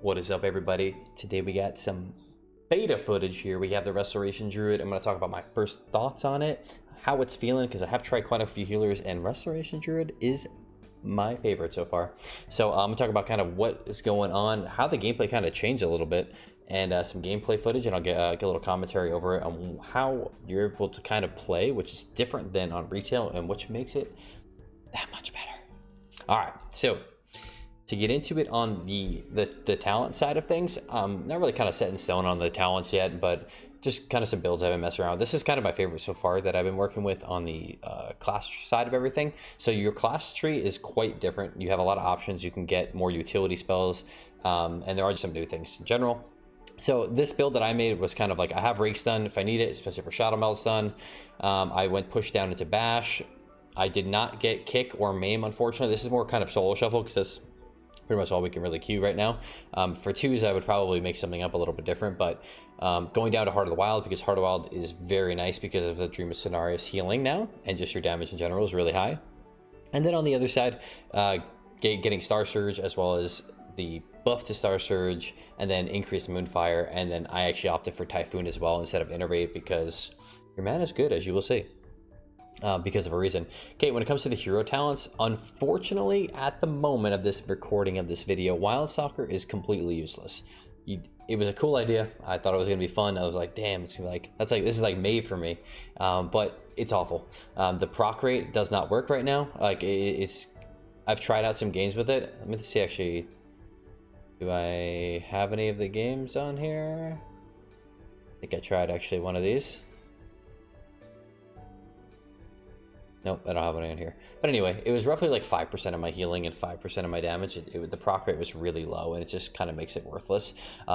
What is up, everybody? Today we got some beta footage here. We have the Restoration Druid. I'm going to talk about my first thoughts on it, how it's feeling, because I have tried quite a few healers, and Restoration Druid is my favorite so far. So I'm going to talk about kind of what is going on, how the gameplay kind of changed a little bit, and some gameplay footage, and I'll get a little commentary over it on how you're able to kind of play, which is different than on retail, and which makes it that much better. All right, so to get into it on the talent side of things, not really kind of set in stone on the talents yet, but just kind of some builds I've been messing around with. This is kind of my favorite so far that I've been working with on the class side of everything. So your class tree is quite different. You have a lot of options. You can get more utility spells, and there are just some new things in general. So this build that I made was kind of like, I have Rake Stun if I need it, especially for Shadow Meld Stun. I went push down into Bash. I did not get Kick or Maim, unfortunately. This is more kind of solo shuffle because that's pretty much all we can really queue right now. For twos, I would probably make something up a little bit different, but going down to Heart of the Wild, because Heart of the Wild is very nice because of the Dream of Cenarius healing now, and just your damage in general is really high. And then on the other side, getting Star Surge, as well as the buff to Star Surge, and then increased Moonfire, and then I actually opted for Typhoon as well instead of Innervate, because your mana is good, as you will see. Because of a reason. Okay, when it comes to the hero talents, unfortunately, at the moment of this recording of this video, Wild Stalker is completely useless. It was a cool idea. I thought it was gonna be fun. I was like, damn, it's gonna be like, this is like made for me. But it's awful. The proc rate does not work right now. Like I've tried out some games with it. Let me see, actually, do I have any of the games on here? I think I tried actually one of these. Nope, I don't have any in here. But anyway, it was roughly like 5% of my healing and 5% of my damage. The proc rate was really low, and it just kind of makes it worthless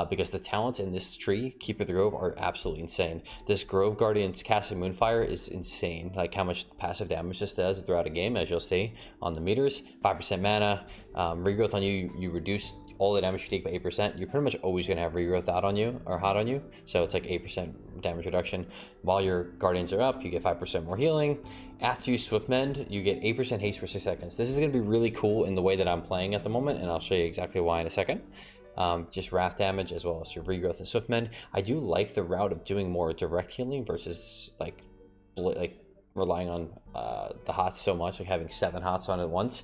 because the talents in this tree, Keeper of the Grove, are absolutely insane. This Grove Guardian's Casted Moonfire is insane. Like how much passive damage this does throughout a game, as you'll see on the meters. 5% mana, regrowth on you, you reduce all the damage you take by 8%. You're pretty much always going to have regrowth out on you, or hot on you. So it's like 8% damage reduction. While your guardians are up, you get 5% more healing. After you swift mend, you get 8% haste for 6 seconds. This is going to be really cool in the way that I'm playing at the moment, and I'll show you exactly why in a second. Just wrath damage as well as your regrowth and swift mend. I do like the route of doing more direct healing versus like relying on the hots so much, like having 7 hots on at once.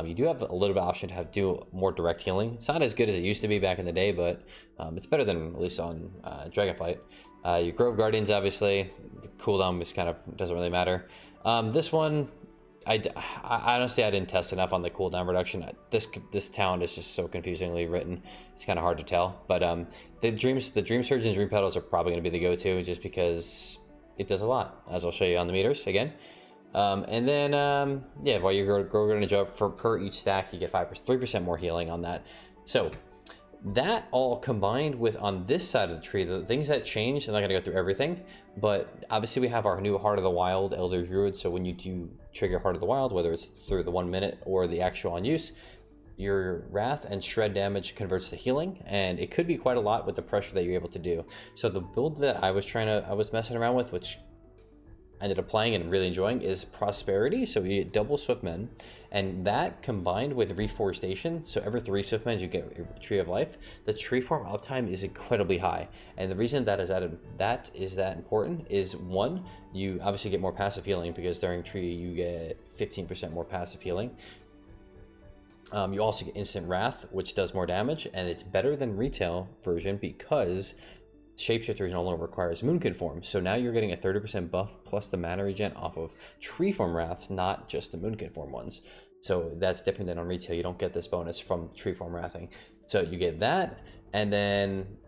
You do have a little bit of option to do more direct healing. It's not as good as it used to be back in the day, but it's better than at least on Dragonflight. Your Grove Guardians, obviously, the cooldown is kind of doesn't really matter. This one, I honestly I didn't test enough on the cooldown reduction. This talent is just so confusingly written. It's kind of hard to tell. But the Dream Surge and Dream Petals are probably going to be the go-to, just because it does a lot, as I'll show you on the meters again. And then yeah, while you're going to jump for per each stack, you get 3% more healing on that. So that all combined with, on this side of the tree, the things that changed, I'm not going to go through everything, but obviously we have our new Heart of the Wild Elder Druid. So when you do trigger Heart of the Wild, whether it's through the 1 minute or the actual on use, your wrath and shred damage converts to healing, and it could be quite a lot with the pressure that you're able to do. So the build that I was messing around with, which I ended up playing and really enjoying, is Prosperity. So you get double swift mend, and that combined with reforestation, so every 3 swift mends you get a Tree of Life. The tree form uptime is incredibly high, and the reason that is that important is, one, you obviously get more passive healing, because during tree you get 15% more passive healing. You also get instant wrath, which does more damage, and it's better than retail version because Shapeshifter no longer requires Moonkin form. So now you're getting a 30% buff plus the mana regen off of tree form wraths, not just the Moonkin form ones. So that's different than on retail. You don't get this bonus from tree form wrathing. So you get that, and then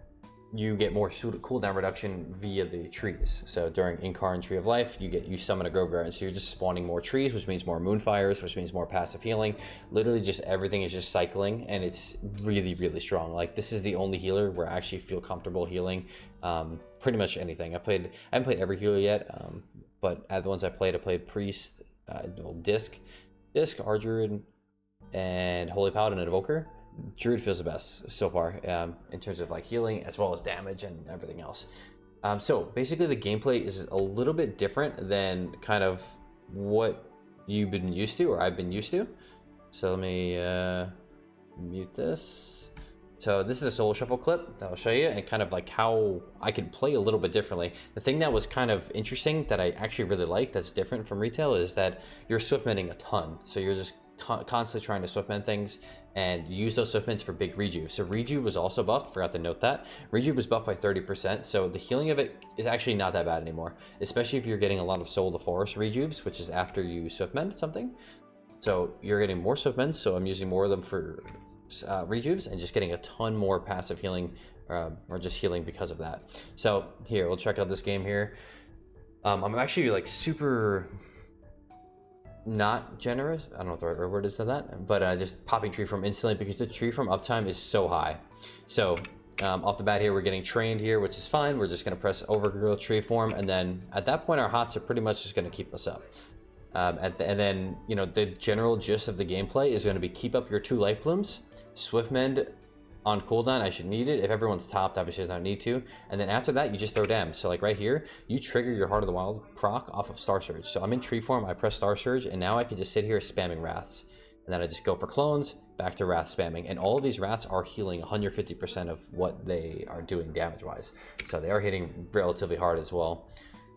you get more cooldown reduction via the trees. So during Incarn Tree of Life, you summon a Grove Guardian, so you're just spawning more trees, which means more Moonfires, which means more passive healing. Literally just everything is just cycling, and it's really, really strong. Like, this is the only healer where I actually feel comfortable healing pretty much anything. I haven't played every healer yet, but at the ones I played Priest, Disc, Druid, and Holy Paladin and Evoker. Druid feels the best so far in terms of like healing as well as damage and everything else. So basically the gameplay is a little bit different than kind of what you've been used to, or I've been used to. So let me mute this. So this is a solo shuffle clip that I'll show you, and kind of like how I can play a little bit differently. The thing that was kind of interesting that I actually really like that's different from retail is that you're swiftmending a ton. So you're just constantly trying to swiftmend things and use those swiftmends for big rejuve. So rejuve was also buffed, forgot to note that. Rejuve was buffed by 30%, so the healing of it is actually not that bad anymore, especially if you're getting a lot of Soul of the Forest rejuves, which is after you swiftmend something. So you're getting more swiftmends, so I'm using more of them for rejuves and just getting a ton more passive healing or just healing because of that. So here, we'll check out this game here. I'm actually like super not generous, I don't know what the right word is to that, but just popping tree form instantly because the tree form uptime is so high. So off the bat here, we're getting trained here, which is fine. We're just going to press overgrowth tree form, and then at that point our hots are pretty much just going to keep us up. And then, you know, the general gist of the gameplay is going to be keep up your 2 life blooms, swiftmend on cooldown. I should need it. If everyone's topped, obviously does not need to. And then after that, you just throw damage. So like right here, you trigger your Heart of the Wild proc off of Star Surge. So I'm in tree form, I press Star Surge, and now I can just sit here spamming Wraths. And then I just go for clones, back to Wrath spamming. And all of these Wraths are healing 150% of what they are doing damage-wise. So they are hitting relatively hard as well.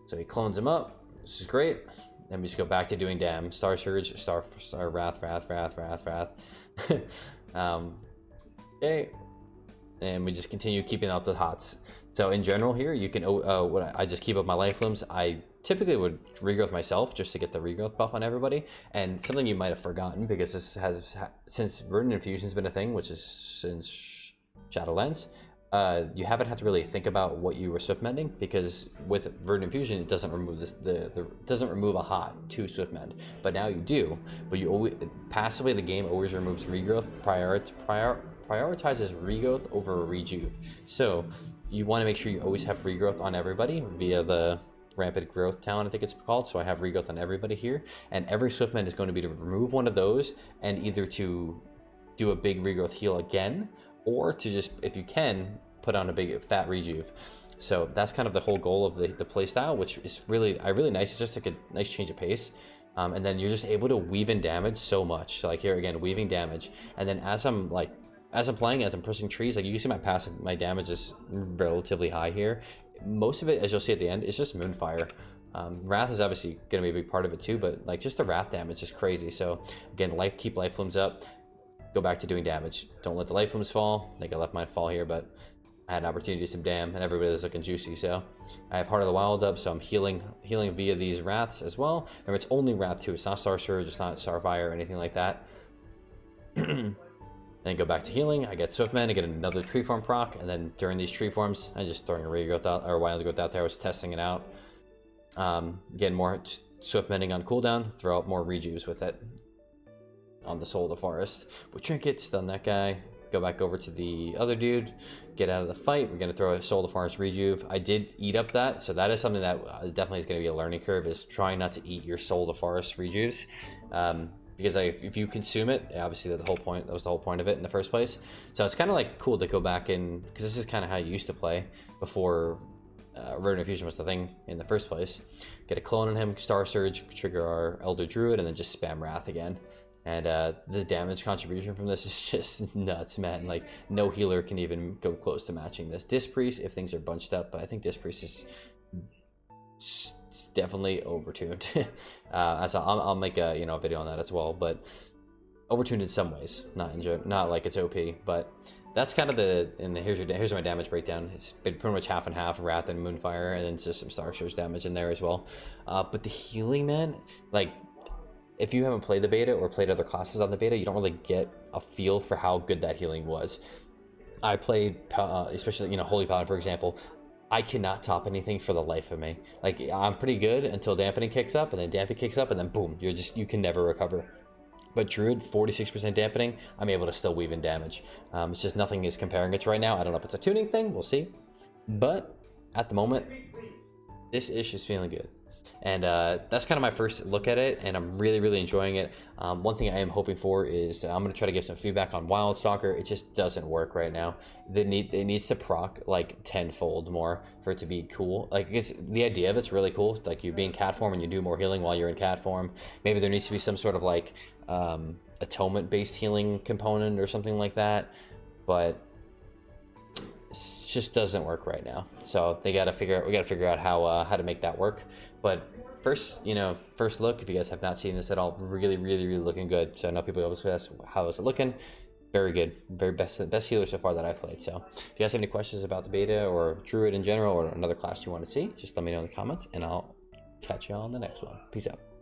So he clones them up. This is great. Then we just go back to doing dam. Star Surge, Star Wrath. Okay, and we just continue keeping up the hots. So in general here, you can, I just keep up my life blooms. I typically would regrowth myself just to get the regrowth buff on everybody. And something you might have forgotten, because this has, since Verdant Infusion's been a thing, which is since Shadowlands, you haven't had to really think about what you were swiftmending, because with Verdant Infusion it doesn't remove doesn't remove a hot to swiftmend, but now you do. But you always passively, the game always removes regrowth, prioritizes regrowth over rejuve. So you want to make sure you always have regrowth on everybody via the rampant growth talent, I think it's called. So I have regrowth on everybody here, and every swiftmend is going to be to remove one of those and either to do a big regrowth heal again, or to just, if you can, put on a big fat rejuve. So that's kind of the whole goal of the play style, which is really nice. It's just like a nice change of pace. And then you're just able to weave in damage so much. So like here again, weaving damage. And then as I'm playing, as I'm pressing trees, like you can see my passive, my damage is relatively high here. Most of it, as you'll see at the end, is just Moonfire. Wrath is obviously going to be a big part of it too, but like just the Wrath damage is crazy. So again, keep life blooms up. Go back to doing damage. Don't let the life blooms fall. I think I left mine fall here, but I had an opportunity to do some dam, and everybody was looking juicy. So I have Heart of the Wild up, so I'm healing via these Wraths as well. Remember, it's only Wrath too. It's not Star Surge, it's not Starfire or anything like that. Then go back to healing. I get Swiftmend, I get another tree form proc, and then during these tree forms, I just throwing a regrowth out, or wild growth out there. I was testing it out. Getting more Swiftmending on cooldown, throw out more rejuves with it. On the Soul of the Forest. With Trinket, stun that guy. Go back over to the other dude. Get out of the fight. We're going to throw a Soul of the Forest rejuve. I did eat up that, so that is something that definitely is going to be a learning curve, is trying not to eat your Soul of the Forest rejuves. Because if you consume it, obviously that was the whole point of it in the first place. So it's kind of like cool to go back in, because this is kind of how you used to play before Verdant Infusion was the thing in the first place. Get a clone on him, Star Surge, trigger our Elder Druid, and then just spam Wrath again. And the damage contribution from this is just nuts, man. Like, no healer can even go close to matching this. Disc Priest, if things are bunched up, but I think Disc Priest is definitely overtuned. So I'll make a video on that as well, but overtuned in some ways, not like it's OP, but that's kind of here's my damage breakdown. It's been pretty much half and half, Wrath and Moonfire, and then just some Star Surge damage in there as well. But the healing, man, like, if you haven't played the beta or played other classes on the beta, you don't really get a feel for how good that healing was. I played, especially, Holy Paladin, for example. I cannot top anything for the life of me. Like, I'm pretty good until Dampening kicks up, and then Dampening kicks up, and then boom, you can never recover. But Druid, 46% Dampening, I'm able to still weave in damage. It's just nothing is comparing it to right now. I don't know if it's a tuning thing, we'll see. But at the moment, this ish is feeling good. And that's kind of my first look at it, and I'm really enjoying it. One thing I am hoping for is I'm going to try to give some feedback on Wildstalker. It just doesn't work right now. It needs to proc like tenfold more for it to be cool. Like, the idea of it's really cool. Like, you be in cat form and you do more healing while you're in cat form. Maybe there needs to be some sort of like atonement based healing component or something like that. But just doesn't work right now. So we got to figure out how to make that work. But first, first look, if you guys have not seen this at all, really, really, really looking good. So I know people always ask, how is it looking? Very good, very best healer so far that I've played. So if you guys have any questions about the beta or Druid in general or another class you want to see, just let me know in the comments, and I'll catch you all on the next one. Peace out.